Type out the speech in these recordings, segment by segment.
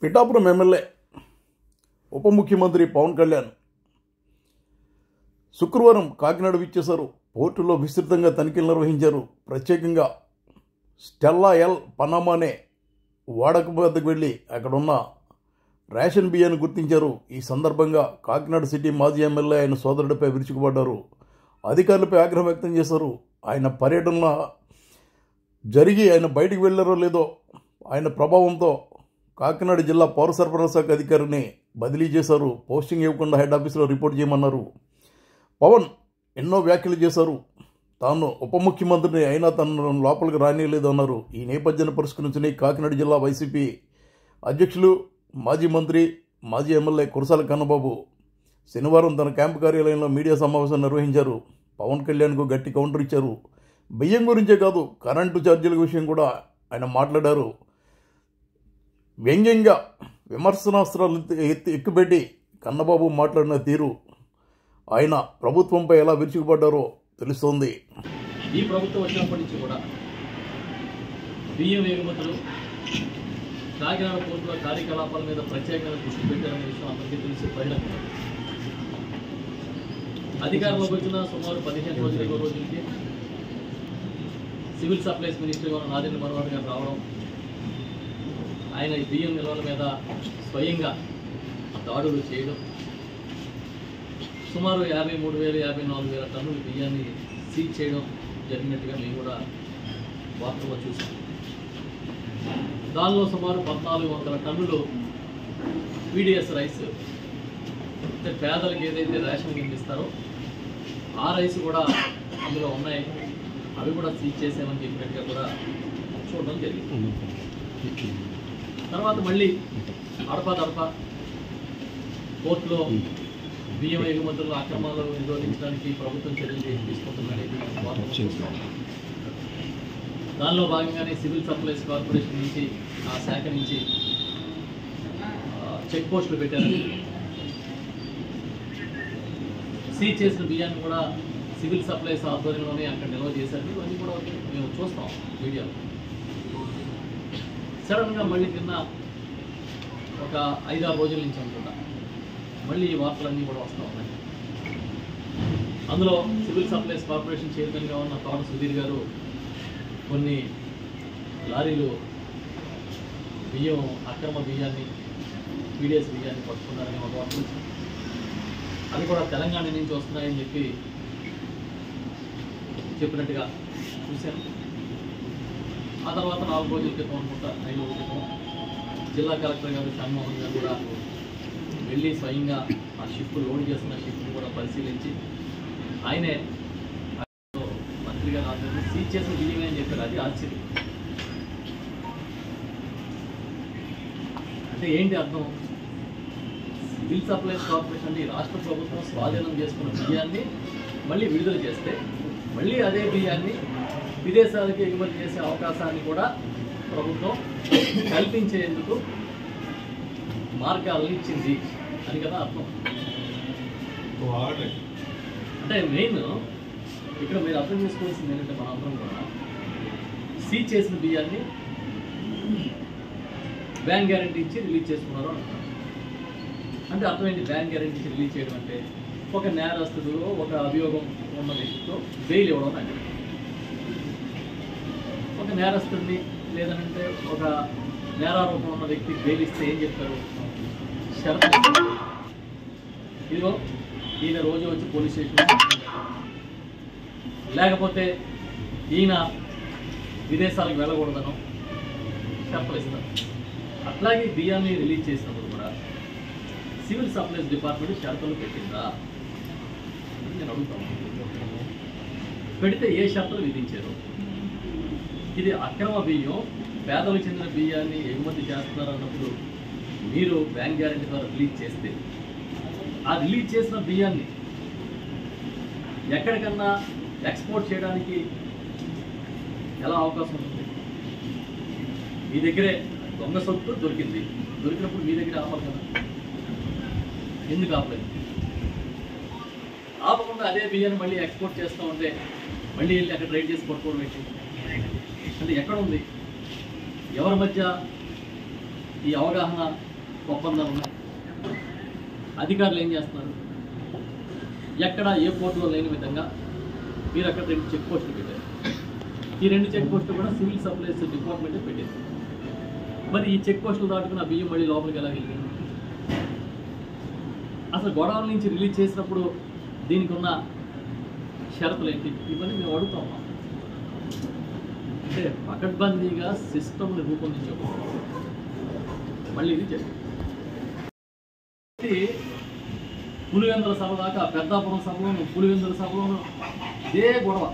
Pithapuram MLA ఉప ముఖ్యమంత్రి పవన్ కళ్యాణ్ శుక్రవారం కాకినాడ విచ్చేశారు. పోర్టులో విస్తృతంగా తనిఖీలు నిర్వహించారు. ప్రత్యేకంగా స్టెల్లా ఎల్ పనామా అనే వాడక వద్దకు వెళ్ళి అక్కడున్న రేషన్ బియ్యాన్ని గుర్తించారు. ఈ సందర్భంగా కాకినాడ సిటీ మాజీ ఎమ్మెల్యే ఆయన సోదరుడిపై విరుచుకుపడ్డారు. అధికారులపై ఆగ్రహం వ్యక్తం చేశారు. ఆయన పర్యటన జరిగి ఆయన బయటికి వెళ్ళారో లేదో ఆయన ప్రభావంతో కాకినాడ జిల్లా పౌర సరఫరా శాఖ అధికారిని బదిలీ చేశారు. పోస్టింగ్ ఇవ్వకుండా హెడ్ ఆఫీసులో రిపోర్ట్ చేయమన్నారు. పవన్ ఎన్నో వ్యాఖ్యలు చేశారు. తాను ఉప ముఖ్యమంత్రిని అయినా తనను లోపలికి రానియలేదు అన్నారు. ఈ నేపథ్యాన్ని పురస్కరించుకుని కాకినాడ జిల్లా వైసీపీ అధ్యక్షులు మాజీ మంత్రి మాజీ ఎమ్మెల్యే కురసాల కన్నబాబు శనివారం తన క్యాంపు కార్యాలయంలో మీడియా సమావేశం నిర్వహించారు. పవన్ కళ్యాణ్కు గట్టి కౌంటర్ ఇచ్చారు. బియ్యం గురించే కాదు, కరెంటు ఛార్జీల విషయం కూడా ఆయన మాట్లాడారు. వ్యంగ్యంగా విమర్శనాస్త్రాలు ఎక్కుపెట్టి కన్నబాబు మాట్లాడిన తీరు ఆయన ప్రభుత్వంపై ఎలా విరుచుకుపడ్డారో తెలుస్తోంది. ఈ ప్రభుత్వం వచ్చినప్పటి నుంచి కూడా బియ్యం ఎగుమతులు కాకినాడ పోర్టుల కార్యకలాపాల మీద ప్రత్యేకంగా దృష్టి పెట్టారనే విషయం అందరికీ తెలిసి బహిరంగం. అధికారంలోకి వచ్చిన సుమారు 15 రోజులకి civil supplies minister Nadendla Manohar గారు రావడం, ఆయన ఈ బియ్యం నిల్వల మీద స్వయంగా దాడులు చేయడం, సుమారు 53,000-54,000 టన్నుల బియ్యాన్ని సీజ్ చేయడం జరిగినట్టుగా మేము కూడా వార్తల్లో చూసాం. దానిలో సుమారు 1,400 టన్నులు పీడిఎస్ రైస్, అంటే పేదలకు ఏదైతే రేషన్ కింద ఇస్తారో ఆ రైస్ కూడా అందులో ఉన్నాయి. అవి కూడా సీజ్ చేసామని చెప్పినట్టుగా కూడా చూడడం జరిగింది. తర్వాత మళ్ళీ అడపా కోర్టులో బియ్యం ఎగుమతులు అక్రమాలు నిరోధించడానికి ప్రభుత్వం చర్యలు తీసుకుంటుందనేది దానిలో భాగంగానే సివిల్ సప్లైస్ కార్పొరేషన్ నుంచి ఆ శాఖ నుంచి చెక్ పోస్టులు పెట్టారని, సీజ్ చేసిన బియ్యాన్ని కూడా సివిల్ సప్లైస్ ఆధ్వర్యంలోనే అక్కడ నిల్వ చేశారు. ఇవన్నీ కూడా మేము చూస్తాం మీడియాలో. సడన్గా మళ్ళీ నిన్న ఒక 5-6 రోజుల నుంచి అనుకుంటా మళ్ళీ ఈ వార్తలన్నీ కూడా వస్తూ ఉన్నాయి. అందులో సివిల్ సప్లైస్ కార్పొరేషన్ చైర్మన్గా ఉన్న తోట సుధీర్ గారు కొన్ని లారీలు బియ్యం, అక్రమ బియ్యాన్ని, పీడిఎస్ బియ్యాన్ని పట్టుకున్నారని ఒక వార్త వచ్చింది. అది కూడా తెలంగాణ నుంచి వస్తున్నాయని చెప్పినట్టుగా చూశాను. ఆ తర్వాత 4 రోజుల క్రితం అనుకుంటా, 5 రోజుల క్రితం జిల్లా కలెక్టర్ గారు షణ్మోహన్ గారు కూడా వెళ్ళి స్వయంగా ఆ షిప్ లోడ్ చేస్తున్న షిప్ని కూడా పరిశీలించి ఆయనే మంత్రి గారు ఆధ్వర్యంలో సీజ్ చేసిన బియ్యమే అని చెప్పారు. అది ఆశ్చర్యం. అంటే ఏంటి అర్థం? సివిల్ సప్లైస్ కార్పొరేషన్ అంటే రాష్ట్ర ప్రభుత్వం స్వాధీనం చేసుకున్న బియ్యాన్ని మళ్ళీ విడుదల చేస్తే మళ్ళీ అదే బియ్యాన్ని విదేశాలకు ఎగుమతి చేసే అవకాశాన్ని కూడా ప్రభుత్వం కల్పించేందుకు మార్గాలను ఇచ్చింది అని కదా అర్థం. అంటే మెయిన్ ఇక్కడ మీరు అర్థం చేసుకోవాల్సింది ఏంటంటే, మన అందరం కూడా సీజ్ చేసిన బియ్యాన్ని బ్యాంక్ గ్యారంటీ ఇచ్చి రిలీజ్ చేసుకున్నారు అంటున్నారు. అంటే అర్థం ఏంటి? బ్యాంక్ గ్యారంటీ ఇచ్చి రిలీజ్ చేయడం అంటే ఒక నేరస్తుడు, ఒక అభియోగం ఉన్న వ్యక్తితో బెయిల్ ఇవ్వడం అంటే, ఒక నేరస్తుడిని లేదంటే ఒక నేరారోపణ ఉన్న వ్యక్తికి బెయిల్ ఇస్తే ఏం చెప్తారు? షరతు, ఇదిగో ఈయన రోజు వచ్చి పోలీస్ స్టేషన్, లేకపోతే ఈయన విదేశాలకు వెళ్ళకూడదనో షరతులు ఇస్తారు. అట్లాగే బియ్యాన్ని రిలీజ్ చేసినప్పుడు కూడా సివిల్ సప్లైస్ డిపార్ట్మెంట్ షరతులు పెట్టిందా అని నేను అడుగుతాను. పెడితే ఏ షరతులు విధించారు? ఇది అక్రమ బియ్యం, పేదలకు చెందిన బియ్యాన్ని ఎగుమతి చేస్తున్నారు అన్నప్పుడు మీరు బ్యాంక్ గ్యారంటీ ద్వారా రిలీజ్ చేస్తే ఆ రిలీజ్ చేసిన బియ్యాన్ని ఎక్కడికన్నా ఎక్స్పోర్ట్ చేయడానికి ఎలా అవకాశం ఉంటుంది? మీ దగ్గరే దొంగ సొత్తు దొరికింది, దొరికినప్పుడు మీ దగ్గర ఆపాలి కదా. ఎందుకు ఆపలేదు? ఆపకుండా అదే బియ్యాన్ని మళ్ళీ ఎక్స్పోర్ట్ చేస్తూ ఉంటే మళ్ళీ వెళ్ళి అక్కడ రైడ్ చేసి పట్టుకోవడం ఏంటి? అంటే ఎక్కడ ఉంది? ఎవరి మధ్య ఈ అవగాహన ఒప్పందాలు ఉన్నాయి. అధికారులు ఏం చేస్తున్నారు? ఎక్కడ ఏ పోర్టులో లేని విధంగా మీరు అక్కడ 2 చెక్ పోస్టులు పెట్టారు. ఈ 2 చెక్ పోస్టులు కూడా సివిల్ సప్లైస్ డిపార్ట్మెంటే పెట్టింది. మరి ఈ చెక్ పోస్టులు దాటుకున్న బియ్యం మళ్ళీ లోపలికి ఎలా వెళ్ళింది? అసలు గొడవల నుంచి రిలీజ్ చేసినప్పుడు దీనికి ఉన్న షరతులు ఏంటి? ఇవన్నీ మేము అడుగుతా ఉన్నాం. అంటే పకడ్బందీగా సిస్టమ్ని రూపొందించకూడదు. మళ్ళీ ఇది చెప్పి పులివెందుల సభ దాకా పెద్దాపురం సభలోను పులివెందుల సభలోను ఇదే గొడవ.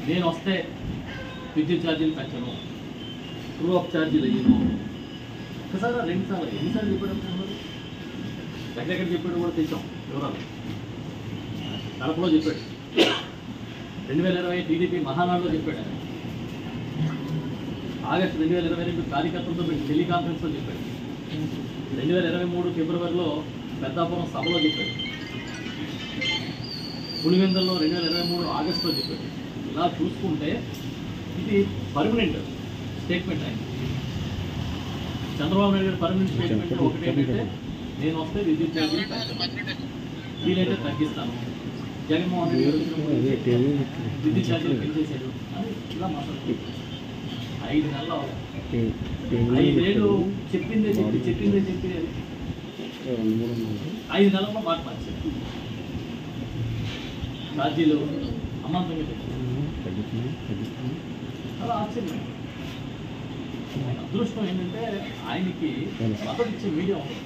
నేను వస్తే విద్యుత్ ఛార్జీలు పెంచను, ట్రూ ఆఫ్ ఛార్జీలు అయ్యను. ఒకసారి 2 సార్లు ఎన్నిసార్లు చెప్పాడు? ఎక్కడెక్కడ చెప్పాడు కూడా తెచ్చాం వివరాలు. కడపలో చెప్పాడు, 2020 టీడీపీ మహానాడులో చెప్పాడు, ఆగస్టు 2022 కార్యకర్తలతో పెట్టి టెలికాన్ఫరెన్స్లో చెప్పాడు, 2023 ఫిబ్రవరిలో పెద్దాపురం సభలో చెప్పాడు, పులివెందుల్లో 2023 ఆగస్టులో చెప్పాడు. ఇలా చూసుకుంటే ఇది పర్మనెంట్ స్టేట్మెంట్. ఆయన చంద్రబాబు నాయుడు గారు పర్మనెంట్ స్టేట్మెంట్ ఒకటి ఏంటంటే, నేను వస్తే విద్యుత్ ఛార్జీలు పెంచుతాను, వీలైతే తగ్గిస్తాను. జగన్మోహన్ రెడ్డి గారు విద్యుత్ ఛార్జీలు పెంచేశాడు అని ఇలా మాట్లాడుతుంది. 5 నెలలు 5 ఏళ్ళు చెప్పిందే చెప్పి 5 నెలల్లో మాట మార్చారు. ఛార్జీలు అమాంతంగా చాలా ఆశ్చర్యం. అదృష్టం ఏంటంటే ఆయనకి మద్దతు ఇచ్చే మీడియా ఉంది.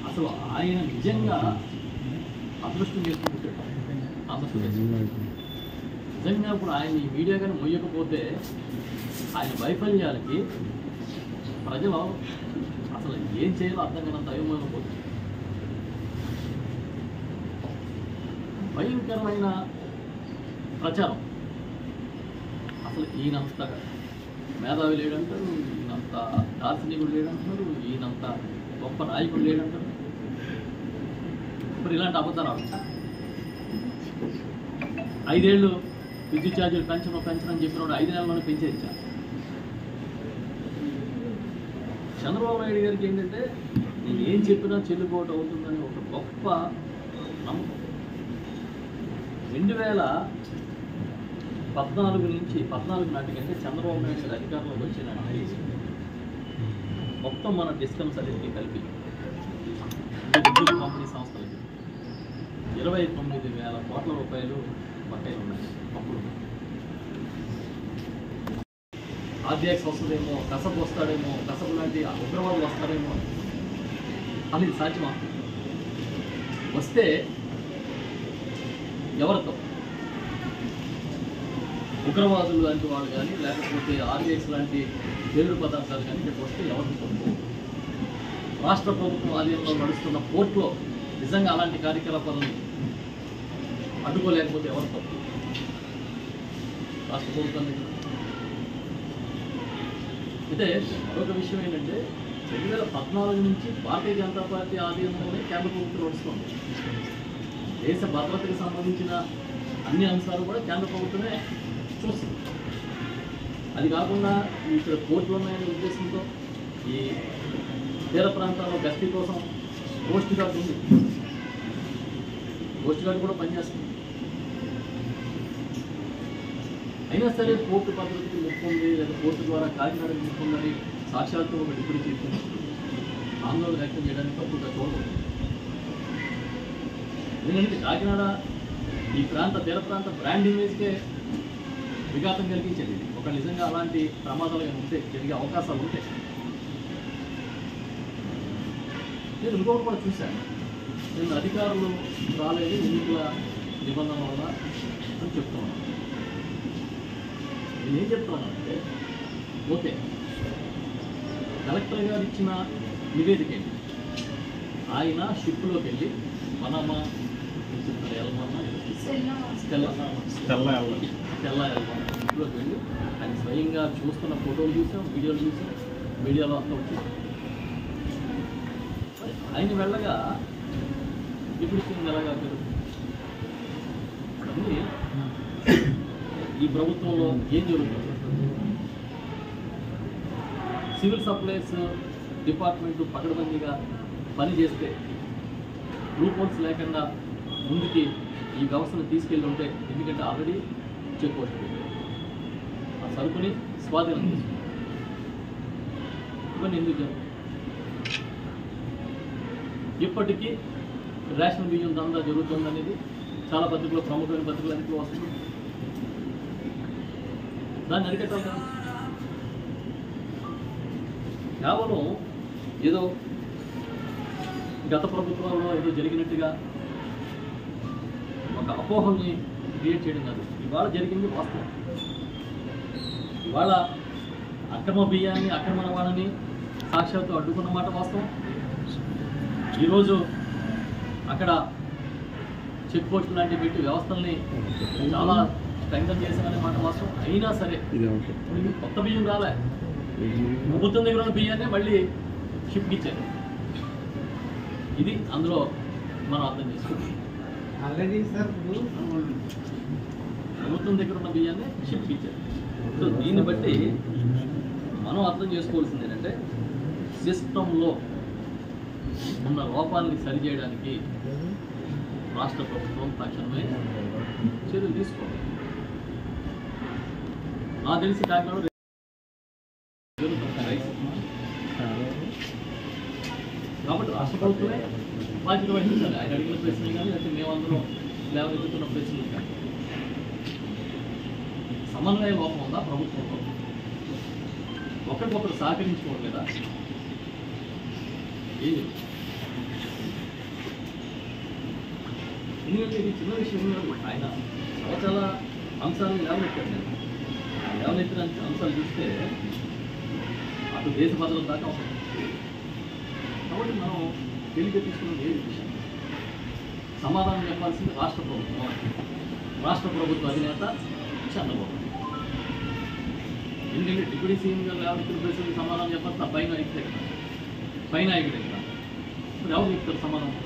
అసలు ఆయన నిజంగా అదృష్టం చేసుకుంటాడు. ఆంధ్రప్రదేశ్ నిజంగా ఇప్పుడు ఆయన ఈ మీడియా కానీ మొయ్యకపోతే ఆయన వైఫల్యాలకి ప్రజలు అసలు ఏం చేయాలో అర్థం కానంత అయోమయం పోతుంది. భయంకరమైన ప్రచారం. అసలు ఈయనంత మేధావి లేడంటారు, ఈయనంత దార్శనికుడు లేడంటారు, ఈయనంత గొప్ప నాయకుడు లేడంటారు. ఇప్పుడు ఇలాంటి అబద్ధాలు ఆడుతున్నారు. 5 ఏళ్ళు విద్యుత్ ఛార్జీలు పెంచనని చెప్పినప్పుడు 5 నెలల్లోనే పెంచేయించారు. చంద్రబాబు నాయుడు గారికి ఏంటంటే నేను ఏం చెప్పినా చెల్లుబాటు అవుతుందని ఒక గొప్ప నమ్మకం. 2014 నాటికంటే చంద్రబాబు నాయుడు గారు అధికారంలోకి వచ్చిన మొత్తం మన డిస్కమ్స్ అన్నింటినీ కలిపి విద్యుత్ పంపిణీ సంస్థలకి 29,000 కోట్ల రూపాయలు బకాయిలు ఉన్నాయి. అప్పుడు ఆర్డీఎక్స్ వస్తుందేమో, కసబ్ వస్తాడేమో, కసబ్ లాంటి ఉగ్రవాదులు వస్తాడేమో అని సాధ్యమా? వస్తే ఎవరితో? ఉగ్రవాదులు లాంటి వాళ్ళు కానీ లేకపోతే ఆర్డీఎక్స్ లాంటి పేరు పదార్థాలు కానీ ఇక్కడికి వస్తే ఎవరికి తప్పు? రాష్ట్ర ప్రభుత్వం ఆధీనంలో నడుస్తున్న పోర్టులో నిజంగా అలాంటి కార్యకలాపాలను అడ్డుకోలేకపోతే ఎవరు తప్పు? రాష్ట్ర ప్రభుత్వం దగ్గర. అయితే మరొక విషయం ఏంటంటే 2014 నుంచి భారతీయ జనతా పార్టీ ఆధీనంలోనే కేంద్ర ప్రభుత్వం నడుస్తుంది. దేశ భద్రతకు సంబంధించిన అన్ని అంశాలు కూడా కేంద్ర ప్రభుత్వమే చూస్తుంది. అది కాకుండా ఇక్కడ కోర్టులు ఉన్నాయనే ఉద్దేశంతో ఈ తీర ప్రాంతాల్లో గస్తీ కోసం కోస్ట్ గార్డ్ ఉంది. కోస్ట్ గార్డ్ కూడా పనిచేస్తుంది. అయినా సరే కోర్టు భద్రతకి ముప్పు ఉంది, లేదా కోర్టు ద్వారా కాకినాడకి ముప్పు ఉందని సాక్షాత్తు ఒక డిప్యూటీ చీఫ్ మినిస్టర్ ఆందోళన వ్యక్తం చేయడానికి తప్పుగా చూడదు. ఎందుకంటే కాకినాడ ఈ తీర ప్రాంత బ్రాండ్ ఇమేజ్కే విఘాతం కలిగించేది. ఒక నిజంగా అలాంటి ప్రమాదాలు ఉంటే జరిగే అవకాశాలు ఉంటాయి. నేను ఇంకొకటి కూడా చూశాను. నేను అధికారులు రాలేదు ఎన్నికల నిబంధనల వల్ల అని చెప్తున్నాను. నేనేం చెప్తున్నానంటే, ఓకే కలెక్టర్ గారు ఇచ్చిన నివేదిక ఏంటి? ఆయన షిప్లోకి వెళ్ళి మనమా స్టెల్లా షిప్లోకి వెళ్ళి ఆయన స్వయంగా చూస్తున్న ఫోటోలు చూసాం, వీడియోలు చూసాం, మీడియాలో అంతా వచ్చి ఆయన వెళ్ళగా ఇప్పుడు ఎలాగా అన్నీ ఈ ప్రభుత్వంలో ఏం జరుగుతుంది? సివిల్ సప్లైస్ డిపార్ట్మెంట్ పకడ్బందీగా పనిచేస్తే లూప్ హోల్స్ లేకుండా ముందుకి ఈ వ్యవస్థను తీసుకెళ్ళి ఉంటే, ఎందుకంటే ఆల్రెడీ చెక్ పోస్ట్ ఆ సరుకుని స్వాధీనం చేసుకుంటాం. ఇవన్నీ ఎందుకు జరుగుతుంది? ఇప్పటికీ రేషన్ బియ్యం దందా జరుగుతుందనేది చాలా పత్రికలు, ప్రముఖమైన పత్రికలు అన్నింటిలో వస్తుంది. దాన్ని అరికట్టాలి కదా. కేవలం ఏదో గత ప్రభుత్వంలో ఏదో జరిగినట్టుగా ఒక అపోహల్ని క్రియేట్ చేయడం కాదు. ఇవాళ జరిగింది వాస్తవం. ఇవాళ అక్రమ బియ్యాన్ని, అక్రమ రవాణాని సాక్షాత్తు అడ్డుకున్న మాట వాస్తవం. ఈరోజు అక్కడ చెక్ పోస్ట్ లాంటివి పెట్టి వ్యవస్థల్ని చాలా స్ట్రెంగ్థన్ చేశామనే మాట వాస్తవం. అయినా సరే కొత్త బియ్యం రాలే, ప్రభుత్వం దగ్గర ఉన్న బియ్యాన్ని మళ్ళీ షిప్కి ఇచ్చారు. ఇది అందులో మనం అర్థం చేసుకోవాలి. ప్రభుత్వం దగ్గర ఉన్న బియ్యాన్ని షిప్కి ఇచ్చారు. సో దీన్ని బట్టి మనం అర్థం చేసుకోవాల్సింది ఏంటంటే, సిస్టంలో ఉన్న లోపాలని సరిచేయడానికి రాష్ట్ర ప్రభుత్వం తక్షణమే చర్యలు తీసుకోవాలి. నాకు తెలిసి కాకినాడ కాబట్టి రాష్ట్ర ప్రభుత్వమే బాధ్యత వహించాలి. ఆయన అడిగిన ప్రశ్నలు కానీ, లేకపోతే మేమందరం లేవనెత్తుతున్న ప్రశ్నలు కానీ. సమన్వయ లోపం ఉందా ప్రభుత్వంలో? ఒకరికొకరు సహకరించుకోవట్లేదా? ఏది? ఎందుకంటే ఇది చిన్న విషయం కాదు. ఆయన చాలా చాలా అంశాలను లేవనెత్తారు. నేను లేవనెత్తిన అంశాలు చూస్తే అటు దేశ భద్రత దాకా ఉంటుంది. కాబట్టి మనం తేలిక తీసుకున్న ఏ విషయం సమాధానం చెప్పాల్సింది రాష్ట్ర ప్రభుత్వం, రాష్ట్ర ప్రభుత్వ అధినేత చంద్రబాబు. ఎందుకంటే డిప్యూటీ సీఎం గారు లేవనెత్తిన ప్రశ్నలకు సమాధానం చెప్పాల్సిన పైన నాయకుడు ఎక్కడ మరి ఎవరు చెప్తారు సమాధానం?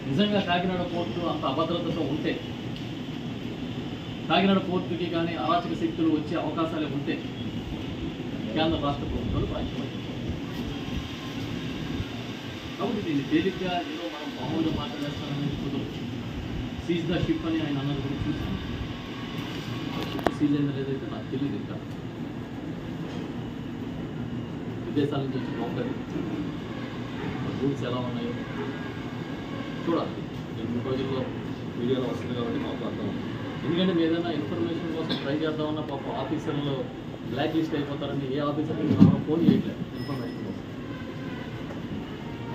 నిజంగా కాకినాడ పోర్టు అంత అభద్రతతో ఉంటే, కాకినాడ పోర్టుకి కానీ అరాచక శక్తులు వచ్చే అవకాశాలే ఉంటే కేంద్ర రాష్ట్ర ప్రభుత్వాలు బాధ్యత. కాబట్టి దీన్ని తేలిగ్గా ఏదో మనం మామూలుగా మాట్లాడేస్తాననేది కుదరదు. సీజ్ ద షిప్ అని ఆయన అన్నది కూడా చూసాను. సీజ్ అయిన లేదైతే నాకు తెలియదు. ఇంకా విదేశాల నుంచి వచ్చి పంపారు, రూల్స్ ఎలా ఉన్నాయో చూడాలి. 2 రోజుల్లో వీడియోలో వస్తుంది కాబట్టి మాకు అర్థం అవుతుంది. ఎందుకంటే మీరు ఏదైనా ఇన్ఫర్మేషన్ కోసం ట్రై చేద్దామన్నా పాపం ఆఫీసర్లు బ్లాక్ లిస్ట్ అయిపోతారని ఏ ఆఫీసర్కి మనం ఫోన్ చేయట్లేదు ఇన్ఫర్మేషన్ కోసం.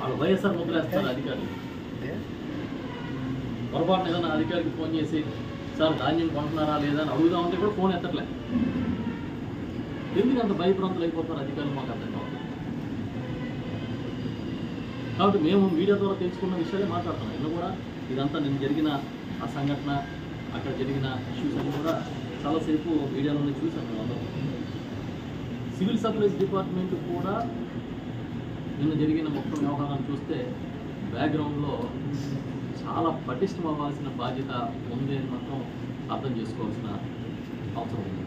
వాళ్ళు వైఎస్ఆర్ ముద్రేస్తారు అధికారులు. పొరపాటున ఏదైనా అధికారికి ఫోన్ చేసి సార్ ధాన్యం కొంటున్నారా లేదా అని అడుగుదామంటే కూడా ఫోన్ ఎత్తట్లే. ఎందుకు అంత భయభ్రాంతులు అయిపోతున్నారు అధికారులు మాకు అర్థం కావాలి. కాబట్టి మేము మీడియా ద్వారా తెలుసుకున్న విషయాలే మాట్లాడుతున్నాం. ఇల్లు కూడా ఇదంతా నేను జరిగిన ఆ సంఘటన, అక్కడ జరిగిన ఇష్యూస్ అన్ని కూడా చాలాసేపు మీడియాలోనే చూసాను. మేము అందరం సివిల్ సప్లైస్ డిపార్ట్మెంట్ కూడా నిన్న జరిగిన మొత్తం వ్యవహారాన్ని చూస్తే బ్యాక్గ్రౌండ్లో చాలా పటిష్టం అవ్వాల్సిన బాధ్యత ఉంది అని మాత్రం అర్థం చేసుకోవాల్సిన అవసరం ఉంది.